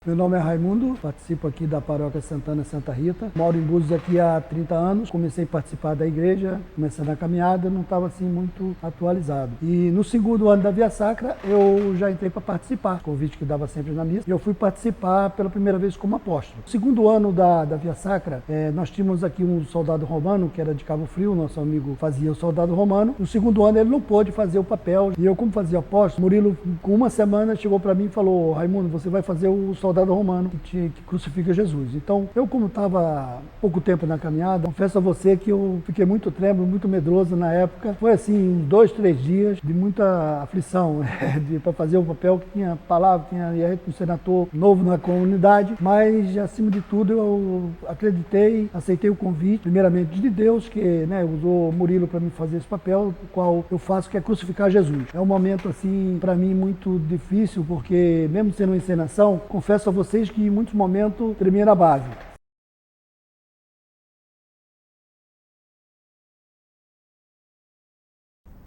Meu nome é Raimundo, participo aqui da Paróquia Santana Santa Rita. Moro em Búzios aqui há 30 anos. Comecei a participar da igreja, começando a caminhada, não estava assim muito atualizado. E no segundo ano da Via Sacra, eu já entrei para participar, convite que dava sempre na missa. E eu fui participar pela primeira vez como apóstolo. No segundo ano da Via Sacra, nós tínhamos aqui um soldado romano, que era de Cabo Frio, nosso amigo fazia o soldado romano. No segundo ano ele não pôde fazer o papel. E eu, como fazia apóstolo, Murilo, com uma semana, chegou para mim e falou: Raimundo, você vai fazer o soldado romano que crucifica Jesus. Então, eu como estava pouco tempo na caminhada, confesso a você que eu fiquei muito trêmulo, muito medroso na época. Foi assim, 2, 3 dias de muita aflição para fazer o papel, que tinha palavra, tinha um senador novo na comunidade, mas acima de tudo eu acreditei, aceitei o convite, primeiramente de Deus, que usou Murilo para me fazer esse papel, o qual eu faço, que é crucificar Jesus. É um momento assim, para mim, muito difícil, porque mesmo sendo uma encenação, confesso a vocês que em muitos momentos tremia na base.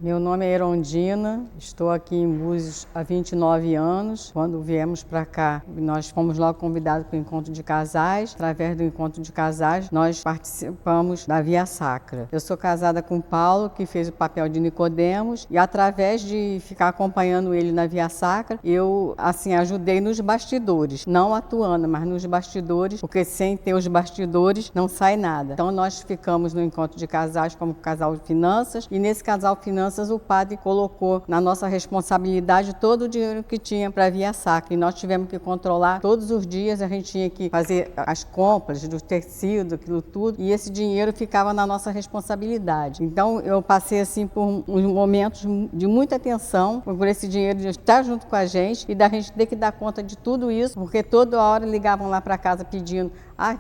Meu nome é Erondina, estou aqui em Búzios há 29 anos. Quando viemos para cá, nós fomos logo convidados para o encontro de casais. Através do encontro de casais, nós participamos da Via Sacra. Eu sou casada com Paulo, que fez o papel de Nicodemos, e através de ficar acompanhando ele na Via Sacra, eu ajudei nos bastidores, não atuando, mas nos bastidores, porque sem ter os bastidores não sai nada. Então nós ficamos no encontro de casais como casal de finanças, e nesse casal finanças o padre colocou na nossa responsabilidade todo o dinheiro que tinha para a Via Sacra, e nós tivemos que controlar todos os dias. A gente tinha que fazer as compras do tecido, aquilo tudo, e esse dinheiro ficava na nossa responsabilidade. Então eu passei assim por uns momentos de muita tensão por esse dinheiro de estar junto com a gente e da gente ter que dar conta de tudo isso, porque toda hora ligavam lá para casa pedindo: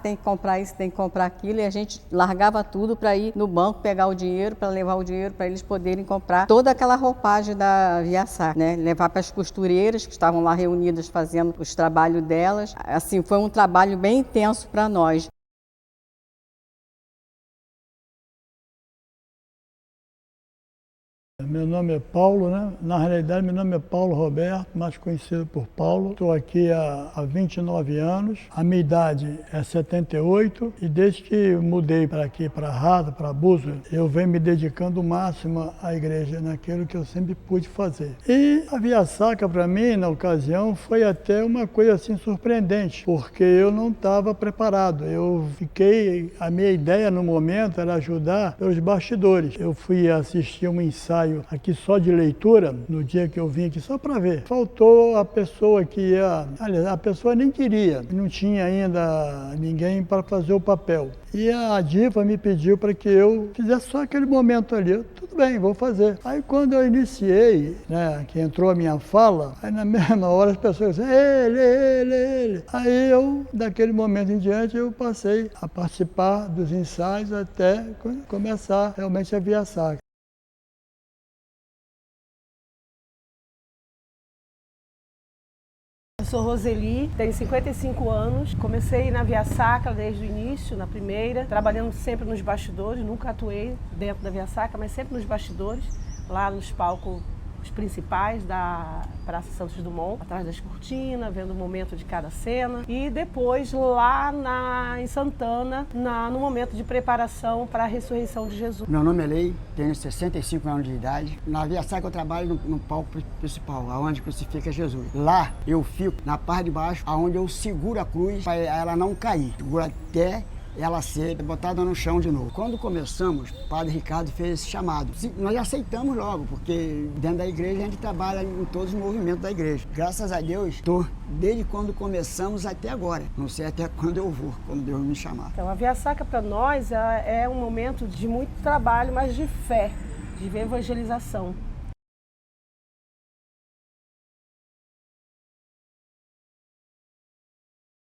tem que comprar isso, tem que comprar aquilo, e a gente largava tudo para ir no banco pegar o dinheiro, para levar o dinheiro para eles poderem comprar toda aquela roupagem da Via Sacra, levar para as costureiras que estavam lá reunidas fazendo os trabalhos delas. Assim, foi um trabalho bem intenso para nós. Meu nome é Paulo, Na realidade, meu nome é Paulo Roberto, mais conhecido por Paulo. Estou aqui há 29 anos. A minha idade é 78 e desde que mudei para aqui, para Rada, para Búzios, eu venho me dedicando o máximo à igreja, naquilo que eu sempre pude fazer. E a Via Sacra, para mim, na ocasião, foi até uma coisa assim surpreendente, porque eu não estava preparado. A minha ideia no momento era ajudar pelos bastidores. Eu fui assistir um ensaio aqui só de leitura, no dia que eu vim aqui só para ver. Faltou a pessoa que ia... Aliás, a pessoa nem queria, não tinha ainda ninguém para fazer o papel. E a diva me pediu para que eu fizesse só aquele momento ali. Tudo bem, vou fazer. Aí quando eu iniciei, que entrou a minha fala, aí na mesma hora as pessoas diziam: ele. Aí eu, daquele momento em diante, eu passei a participar dos ensaios até começar realmente a Via Sacra. Eu sou Roseli, tenho 55 anos, comecei na Via Sacra desde o início, na primeira, trabalhando sempre nos bastidores, nunca atuei dentro da Via Sacra, mas sempre nos bastidores, lá nos palcos principais da Praça Santos Dumont, atrás das cortinas, vendo o momento de cada cena, e depois lá em Santana, no momento de preparação para a ressurreição de Jesus. Meu nome é Lei, tenho 65 anos de idade. Na Via Sacra eu trabalho no palco principal, onde crucifica Jesus. Lá eu fico na parte de baixo, onde eu seguro a cruz para ela não cair, seguro até ela ser botada no chão de novo. Quando começamos, o Padre Ricardo fez esse chamado. Nós aceitamos logo, porque dentro da igreja a gente trabalha em todos os movimentos da igreja. Graças a Deus, estou desde quando começamos até agora. Não sei até quando eu vou, quando Deus me chamar. Então a Via Sacra para nós é um momento de muito trabalho, mas de fé, de evangelização.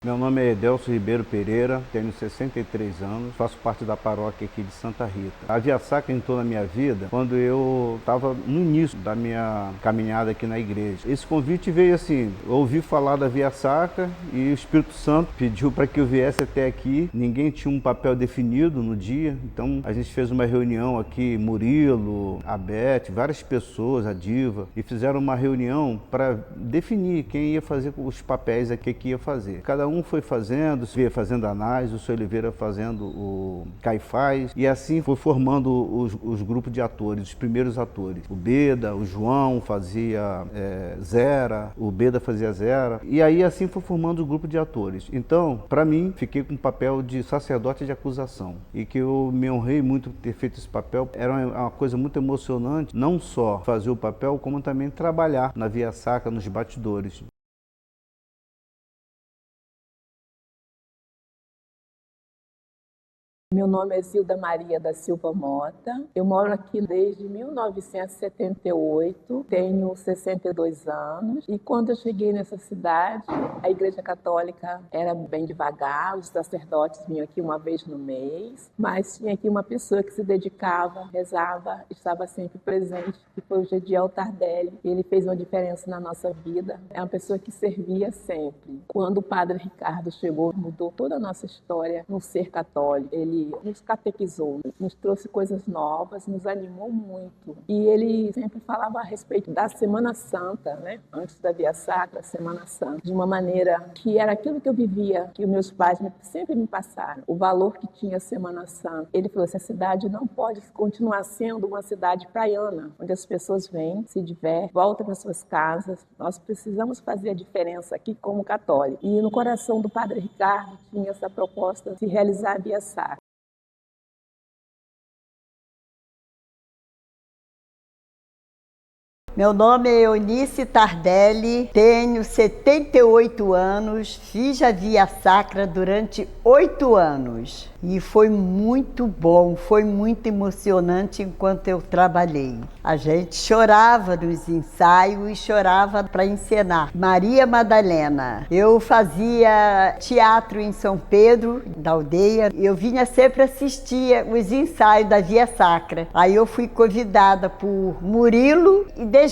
Meu nome é Edelso Ribeiro Pereira, tenho 63 anos, faço parte da paróquia aqui de Santa Rita. A Via Sacra entrou na minha vida quando eu estava no início da minha caminhada aqui na igreja. Esse convite veio assim, eu ouvi falar da Via Sacra e o Espírito Santo pediu para que eu viesse até aqui. Ninguém tinha um papel definido no dia, então a gente fez uma reunião aqui, Murilo, a Beth, várias pessoas, a Diva, e fizeram uma reunião para definir quem ia fazer os papéis aqui que ia fazer. Cada um foi fazendo, veio fazendo Anás, o Sr. Oliveira fazendo o Caifás, e assim foi formando os grupos de atores, os primeiros atores. O Beda, o João fazia Zera, o Beda fazia Zera, e aí assim foi formando o grupo de atores. Então, para mim, fiquei com o papel de sacerdote de acusação, e que eu me honrei muito por ter feito esse papel. Era uma coisa muito emocionante, não só fazer o papel, como também trabalhar na Via Sacra, nos bastidores. Meu nome é Zilda Maria da Silva Mota. Eu moro aqui desde 1978, tenho 62 anos. E quando eu cheguei nessa cidade, a Igreja Católica era bem devagar, os sacerdotes vinham aqui uma vez no mês, mas tinha aqui uma pessoa que se dedicava, rezava, estava sempre presente, que foi o Gediel Tardelli. Ele fez uma diferença na nossa vida. É uma pessoa que servia sempre. Quando o Padre Ricardo chegou, mudou toda a nossa história no ser católico. Ele nos catequizou, nos trouxe coisas novas, nos animou muito. E ele sempre falava a respeito da Semana Santa, né? Antes da Via Sacra, a Semana Santa, de uma maneira que era aquilo que eu vivia, que os meus pais sempre me passaram, o valor que tinha a Semana Santa. Ele falou assim, a cidade não pode continuar sendo uma cidade praiana, onde as pessoas vêm, se divertem, voltam para suas casas. Nós precisamos fazer a diferença aqui como católicos. E no coração do Padre Ricardo tinha essa proposta de realizar a Via Sacra. Meu nome é Eunice Tardelli, tenho 78 anos, fiz a Via Sacra durante 8 anos e foi muito bom, foi muito emocionante enquanto eu trabalhei. A gente chorava nos ensaios e chorava para encenar. Maria Madalena, eu fazia teatro em São Pedro, da aldeia, eu vinha sempre assistir os ensaios da Via Sacra. Aí eu fui convidada por Murilo e DJ.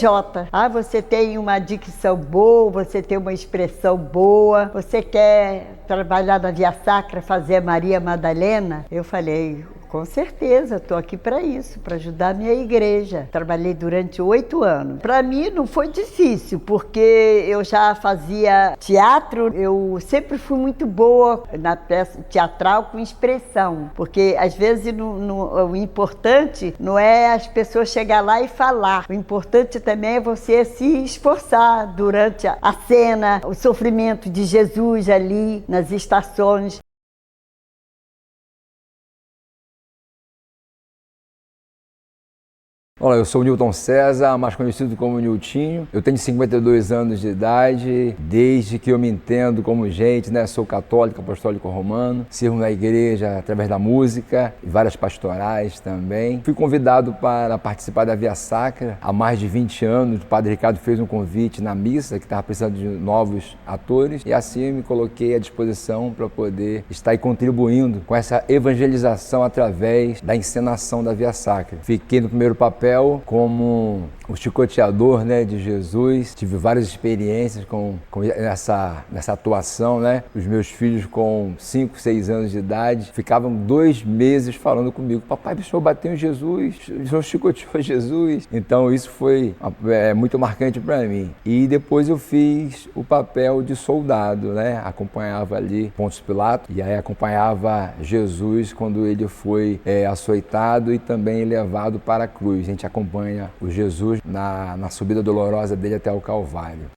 Você tem uma dicção boa, você tem uma expressão boa, você quer trabalhar na Via Sacra, fazer a Maria Madalena? Eu falei, com certeza, estou aqui para isso, para ajudar a minha igreja. Trabalhei durante 8 anos. Para mim não foi difícil, porque eu já fazia teatro, eu sempre fui muito boa na peça teatral com expressão, porque às vezes o importante não é as pessoas chegar lá e falar, o importante também é você se esforçar durante a cena, o sofrimento de Jesus ali nas estações. Olá, eu sou o Nilton César, mais conhecido como Niltinho. Eu tenho 52 anos de idade, desde que eu me entendo como gente, né? Sou católico, apostólico romano, sirvo na igreja através da música e várias pastorais também. Fui convidado para participar da Via Sacra há mais de 20 anos. O Padre Ricardo fez um convite na missa, que estava precisando de novos atores, e assim eu me coloquei à disposição para poder estar aí contribuindo com essa evangelização através da encenação da Via Sacra. Fiquei no primeiro papel como o chicoteador, né, de Jesus. Tive várias experiências com essa atuação, né? Os meus filhos com 5, 6 anos de idade ficavam 2 meses falando comigo, papai, o senhor bateu em Jesus, o senhor chicoteou Jesus. Então isso foi muito marcante para mim. E depois eu fiz o papel de soldado, né? Acompanhava ali Pôncio Pilato e aí acompanhava Jesus quando ele foi açoitado e também levado para a cruz. A gente acompanha o Jesus na subida dolorosa dele até o Calvário.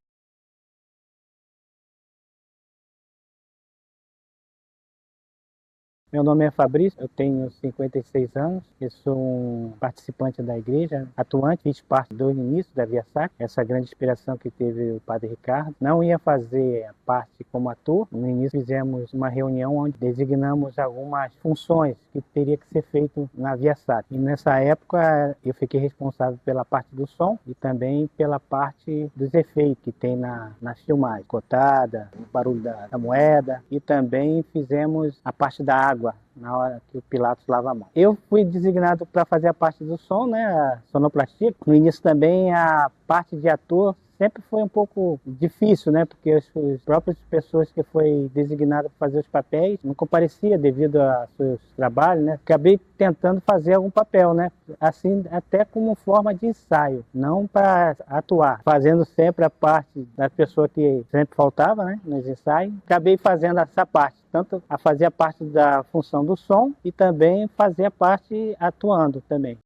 Meu nome é Fabrício, eu tenho 56 anos, eu sou um participante da igreja, atuante, fiz parte do início da Via Sacra, essa grande inspiração que teve o Padre Ricardo. Não ia fazer a parte como ator, no início fizemos uma reunião onde designamos algumas funções que teria que ser feito na Via Sacra. E nessa época eu fiquei responsável pela parte do som e também pela parte dos efeitos que tem na filmagem, cotada, o barulho da moeda, e também fizemos a parte da água na hora que o Pilatos lava a mão. Eu fui designado para fazer a parte do som, né, a sonoplastia. No início também a parte de ator sempre foi um pouco difícil, né, porque as próprias pessoas que foi designada para fazer os papéis não comparecia devido aos seus trabalhos, né. Acabei tentando fazer algum papel, né, assim até como forma de ensaio, não para atuar, fazendo sempre a parte da pessoa que sempre faltava, né, nos ensaios. Acabei fazendo essa parte, tanto a fazer a parte da função do som e também fazer a parte atuando também.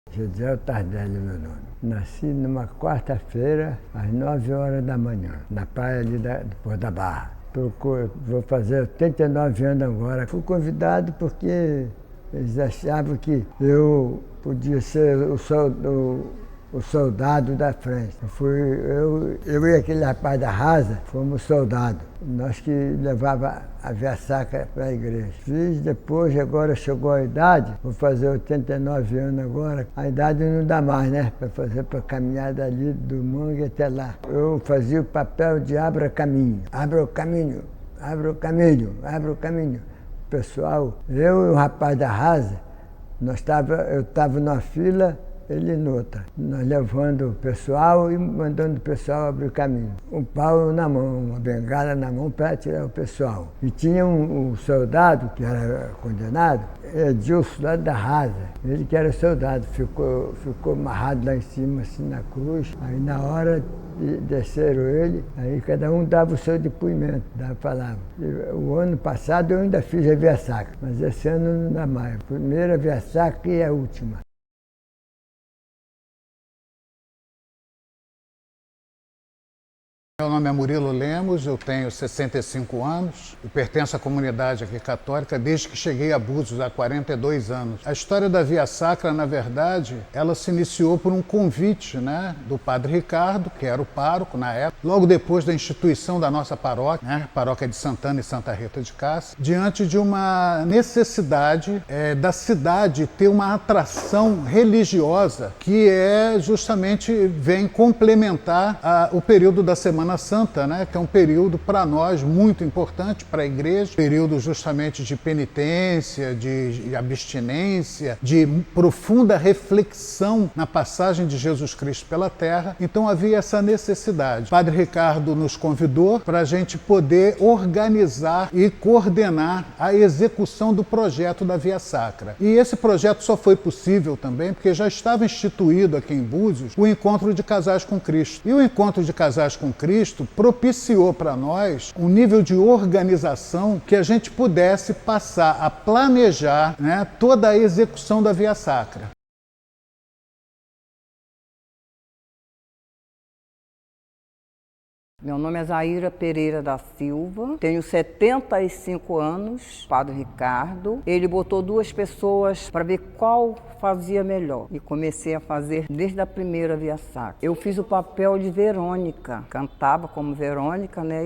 José Tardelli, meu nome. Nasci numa quarta-feira, às 9 horas da manhã, na praia ali depois da Barra. Vou fazer 89 anos agora. Fui convidado porque eles achavam que eu podia ser o soldado da frente. Eu e aquele rapaz da Rasa fomos soldados. Nós que levava a Via Sacra para a igreja. Fiz depois, agora chegou a idade, vou fazer 89 anos agora. A idade não dá mais, né? Para caminhar dali do mangue até lá. Eu fazia o papel de abra caminho. Abra o caminho, abra o caminho, abra o caminho. Pessoal, eu e o rapaz da Rasa, eu estava na fila, ele noutra. Nós levando o pessoal e mandando o pessoal abrir o caminho. Um pau na mão, uma bengala na mão para tirar o pessoal. E tinha um soldado que era condenado, Edilson, lá da Rasa. Ele que era soldado, ficou amarrado lá em cima, assim, na cruz. Aí na hora desceram ele, aí cada um dava o seu depoimento, dava palavra. O ano passado eu ainda fiz a Via Sacra, mas esse ano não dá mais. A primeira Via Sacra e a última. Meu nome é Murilo Lemos, eu tenho 65 anos e pertenço à comunidade aqui católica desde que cheguei a Búzios há 42 anos. A história da Via Sacra, na verdade, ela se iniciou por um convite, né, do Padre Ricardo, que era o pároco na época, logo depois da instituição da nossa paróquia, né, paróquia de Santana e Santa Rita de Cássia, diante de uma necessidade da cidade ter uma atração religiosa que justamente vem complementar o período da Semana Santa, né, que é um período para nós muito importante para a igreja, período justamente de penitência, de abstinência, de profunda reflexão na passagem de Jesus Cristo pela terra. Então havia essa necessidade. O Padre Ricardo nos convidou para a gente poder organizar e coordenar a execução do projeto da Via Sacra. E esse projeto só foi possível também porque já estava instituído aqui em Búzios o Encontro de Casais com Cristo. E o Encontro de Casais com Cristo propiciou para nós um nível de organização que a gente pudesse passar a planejar, né, toda a execução da Via Sacra. Meu nome é Zaira Pereira da Silva, tenho 75 anos, Padre Ricardo. Ele botou duas pessoas para ver qual fazia melhor e comecei a fazer desde a primeira Via Sacra. Eu fiz o papel de Verônica, cantava como Verônica, né,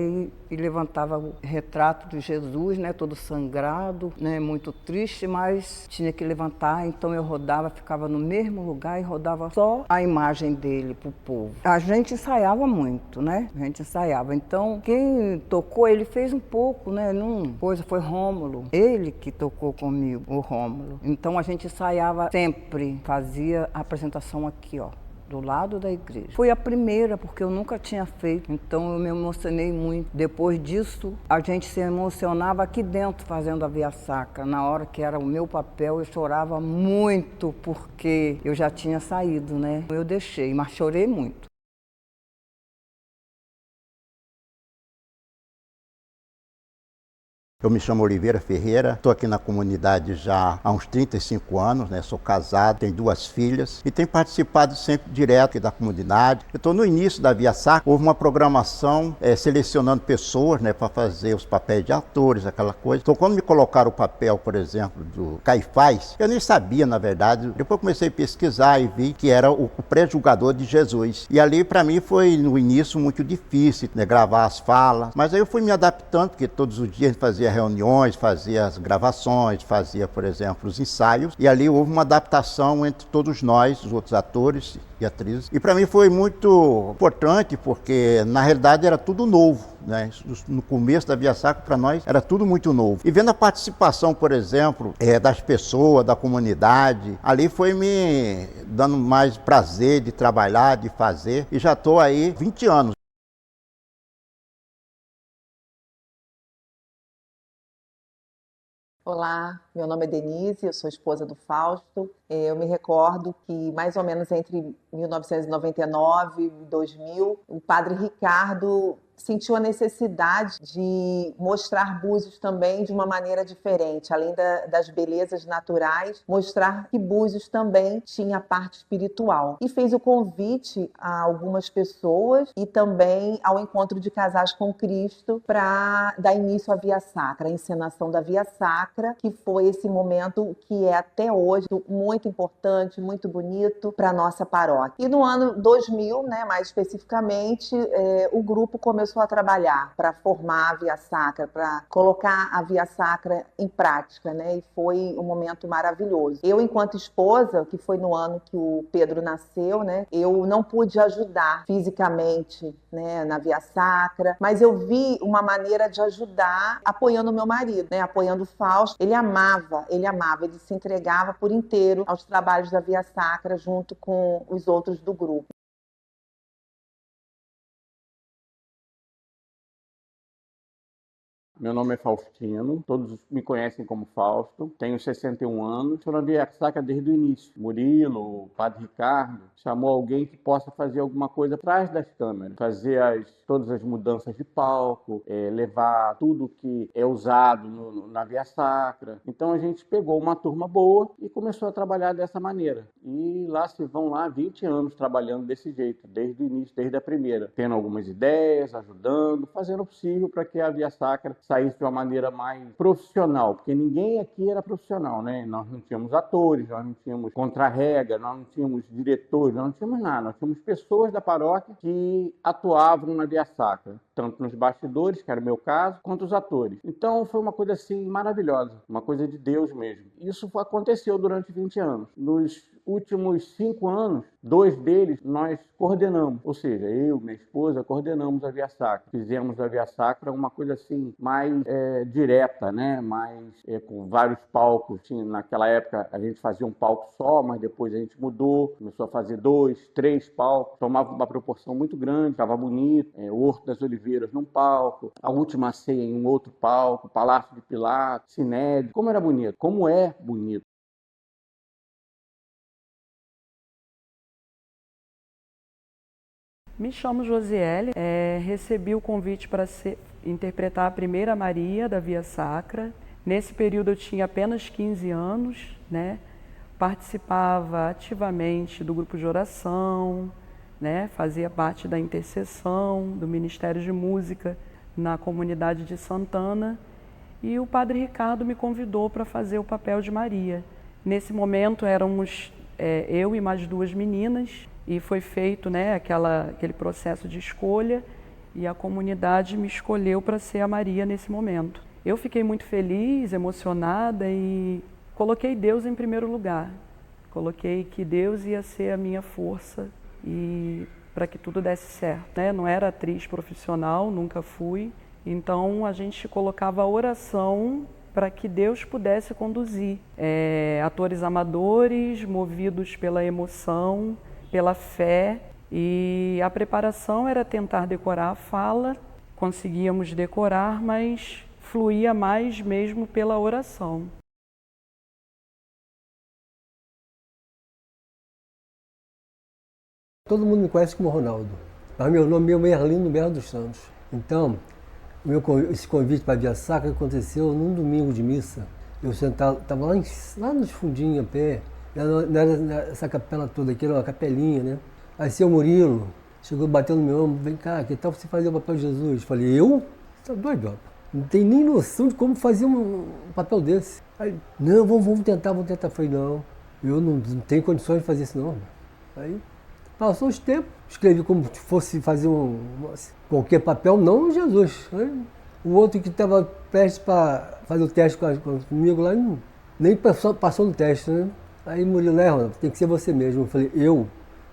e levantava o retrato de Jesus, né, todo sangrado, né, muito triste, mas tinha que levantar, então eu rodava, ficava no mesmo lugar e rodava só a imagem dele pro povo. A gente ensaiava muito, né? A gente ensaiava. Então, quem tocou, ele fez um pouco, né? Coisa foi Rômulo. Ele que tocou comigo, o Rômulo. Então a gente ensaiava sempre, fazia a apresentação aqui, ó, do lado da igreja. Foi a primeira, porque eu nunca tinha feito, então eu me emocionei muito. Depois disso, a gente se emocionava aqui dentro, fazendo a Via Sacra. Na hora que era o meu papel, eu chorava muito, porque eu já tinha saído, né? Eu deixei, mas chorei muito. Eu me chamo Oliveira Ferreira, estou aqui na comunidade já há uns 35 anos, né? Sou casado, tenho 2 filhas e tenho participado sempre direto aqui da comunidade. Eu estou no início da Via Sacra, houve uma programação selecionando pessoas, né, para fazer os papéis de atores, aquela coisa. Então quando me colocaram o papel, por exemplo, do Caifás, eu nem sabia, na verdade. Depois comecei a pesquisar e vi que era o pré-julgador de Jesus. E ali para mim foi no início muito difícil, né, gravar as falas, mas aí eu fui me adaptando, porque todos os dias a gente fazia reuniões, fazia as gravações, fazia, por exemplo, os ensaios, e ali houve uma adaptação entre todos nós, os outros atores e atrizes. E para mim foi muito importante, porque na realidade era tudo novo, né? No começo da Via Sacra, para nós, era tudo muito novo. E vendo a participação, por exemplo, das pessoas, da comunidade, ali foi me dando mais prazer de trabalhar, de fazer, e já estou aí 20 anos. Olá, meu nome é Denise, eu sou esposa do Fausto. Eu me recordo que mais ou menos entre 1999 e 2000, o padre Ricardo sentiu a necessidade de mostrar Búzios também de uma maneira diferente, além das belezas naturais, mostrar que Búzios também tinha a parte espiritual. E fez o convite a algumas pessoas e também ao encontro de casais com Cristo para dar início à Via Sacra, a encenação da Via Sacra, que foi esse momento que é até hoje muito importante, muito bonito para a nossa paróquia. E no ano 2000, né, mais especificamente, o grupo começou a trabalhar para formar a Via Sacra, para colocar a Via Sacra em prática, né? E foi um momento maravilhoso. Eu, enquanto esposa, que foi no ano que o Pedro nasceu, né? Eu não pude ajudar fisicamente, né, na Via Sacra, mas eu vi uma maneira de ajudar apoiando o meu marido, né? Apoiando o Fausto. Ele amava, ele se entregava por inteiro aos trabalhos da Via Sacra junto com os outros do grupo. Meu nome é Faustino, todos me conhecem como Fausto, tenho 61 anos, estou na Via Sacra desde o início. Murilo, o Padre Ricardo, chamou alguém que possa fazer alguma coisa atrás das câmeras, fazer todas as mudanças de palco, levar tudo que é usado na Via Sacra. Então a gente pegou uma turma boa e começou a trabalhar dessa maneira. E lá se vão 20 anos trabalhando desse jeito, desde o início, desde a primeira, tendo algumas ideias, ajudando, fazendo o possível para que a Via Sacra saísse de uma maneira mais profissional, porque ninguém aqui era profissional, né? Nós não tínhamos atores, nós não tínhamos contra-rega, nós não tínhamos diretores, nós não tínhamos nada, nós tínhamos pessoas da paróquia que atuavam na Via Sacra, tanto nos bastidores, que era o meu caso, quanto os atores. Então foi uma coisa assim maravilhosa, uma coisa de Deus mesmo. Isso aconteceu durante 20 anos. Nos últimos 5 anos, 2 deles nós coordenamos, ou seja, eu, minha esposa, coordenamos a Via Sacra. Fizemos a Via Sacra uma coisa assim mais direta, né? Mais com vários palcos. Naquela época a gente fazia um palco só, mas depois a gente mudou, começou a fazer 2, 3 palcos, tomava uma proporção muito grande, ficava bonito. O Horto das Oliveiras num palco, a Última Ceia em um outro palco, Palácio de Pilatos, Sinédrio. Como era bonito, como é bonito. Me chamo Josiele, recebi o convite para interpretar a primeira Maria da Via Sacra. Nesse período eu tinha apenas 15 anos, né? Participava ativamente do grupo de oração, né? Fazia parte da intercessão, do Ministério de Música na comunidade de Santana. E o Padre Ricardo me convidou para fazer o papel de Maria. Nesse momento éramos eu e mais 2 meninas, e foi feito, né, aquele processo de escolha, e a comunidade me escolheu para ser a Maria nesse momento. Eu fiquei muito feliz, emocionada, e coloquei Deus em primeiro lugar. Coloquei que Deus ia ser a minha força e para que tudo desse certo, né? Não era atriz profissional, nunca fui, então a gente colocava a oração para que Deus pudesse conduzir. Atores amadores, movidos pela emoção, pela fé, e a preparação era tentar decorar a fala. Conseguíamos decorar, mas fluía mais mesmo pela oração. Todo mundo me conhece como Ronaldo, mas meu nome é Merlino Berro dos Santos. Então, Esse convite para a Via Sacra aconteceu num domingo de missa. Eu estava lá nos fundinhos a pé, não era essa capela toda aqui, era uma capelinha, né? Aí seu Murilo chegou batendo no meu ombro, vem cá, que tal você fazer o papel de Jesus? Eu falei, eu? Você tá doido, rapaz? Não tem nem noção de como fazer um papel desse. Aí, não, vamos tentar. Eu falei, não, eu não tenho condições de fazer isso não. Aí passou os tempos, escrevi como se fosse fazer qualquer papel, não Jesus. Aí, o outro que estava prestes para fazer o teste comigo lá, nem passou no teste, né? Aí Murilo, tem que ser você mesmo. Eu falei, eu?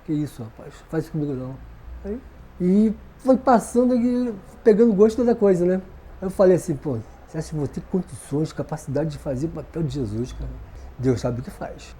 Que isso, rapaz, faz isso comigo não. Aí, e foi passando aqui, pegando gosto da coisa, né? Aí eu falei assim, pô, você acha que vou ter condições, capacidade de fazer o papel de Jesus, cara? Deus sabe o que faz.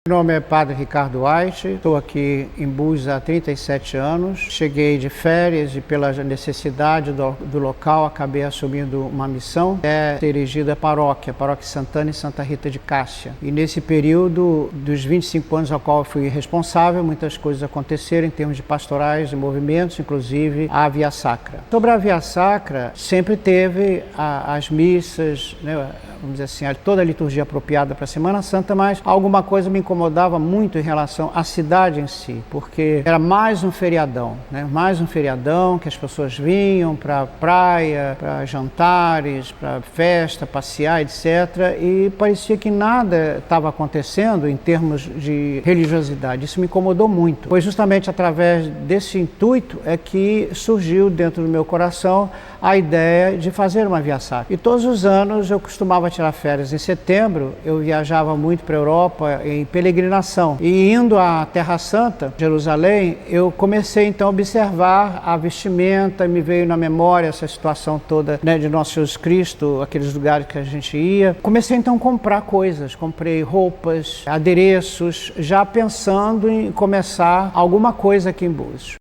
Meu nome é Padre Ricardo White, estou aqui em Búzios há 37 anos. Cheguei de férias e pela necessidade do local acabei assumindo uma missão. É ter erigido a Paróquia Santana e Santa Rita de Cássia. E nesse período dos 25 anos ao qual eu fui responsável, muitas coisas aconteceram em termos de pastorais e movimentos, inclusive a Via Sacra. Sobre a Via Sacra, sempre teve as missas, né, vamos dizer assim, toda a liturgia apropriada para a Semana Santa, mas alguma coisa me incomodava muito em relação à cidade em si, porque era mais um feriadão, né? Mais um feriadão que as pessoas vinham para a praia, para jantares, para festa, passear, etc. E parecia que nada estava acontecendo em termos de religiosidade. Isso me incomodou muito, pois justamente através desse intuito é que surgiu dentro do meu coração a ideia de fazer uma Via Sacra. E todos os anos eu costumava tirar férias em setembro, eu viajava muito para a Europa em peregrinação. E indo à Terra Santa, Jerusalém, eu comecei então a observar a vestimenta, me veio na memória essa situação toda, né, de Nosso Jesus Cristo, aqueles lugares que a gente ia. Comecei então a comprar coisas, comprei roupas, adereços, já pensando em começar alguma coisa aqui em Búzios.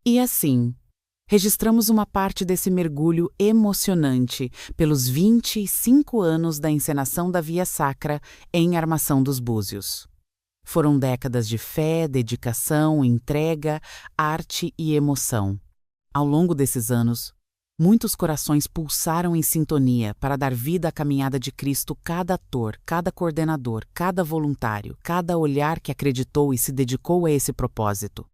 E assim, registramos uma parte desse mergulho emocionante pelos 25 anos da encenação da Via Sacra em Armação dos Búzios. Foram décadas de fé, dedicação, entrega, arte e emoção. Ao longo desses anos, muitos corações pulsaram em sintonia para dar vida à caminhada de Cristo cada ator, cada coordenador, cada voluntário, cada olhar que acreditou e se dedicou a esse propósito.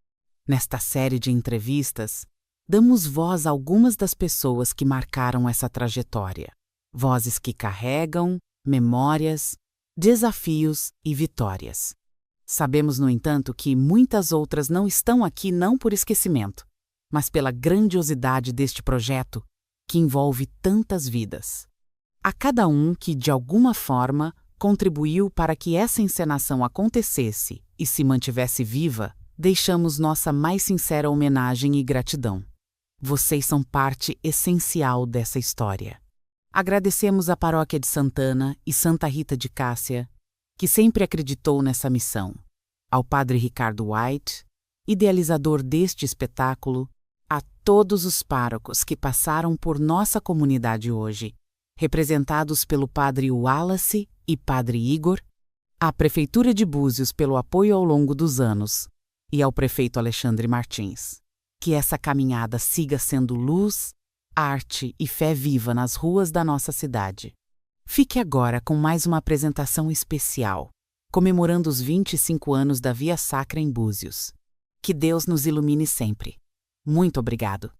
Nesta série de entrevistas, damos voz a algumas das pessoas que marcaram essa trajetória. Vozes que carregam memórias, desafios e vitórias. Sabemos, no entanto, que muitas outras não estão aqui não por esquecimento, mas pela grandiosidade deste projeto que envolve tantas vidas. A cada um que, de alguma forma, contribuiu para que essa encenação acontecesse e se mantivesse viva, deixamos nossa mais sincera homenagem e gratidão. Vocês são parte essencial dessa história. Agradecemos à Paróquia de Santana e Santa Rita de Cássia, que sempre acreditou nessa missão, ao Padre Ricardo White, idealizador deste espetáculo, a todos os párocos que passaram por nossa comunidade hoje, representados pelo Padre Wallace e Padre Igor, à Prefeitura de Búzios pelo apoio ao longo dos anos, e ao prefeito Alexandre Martins. Que essa caminhada siga sendo luz, arte e fé viva nas ruas da nossa cidade. Fique agora com mais uma apresentação especial, comemorando os 25 anos da Via Sacra em Búzios. Que Deus nos ilumine sempre. Muito obrigado.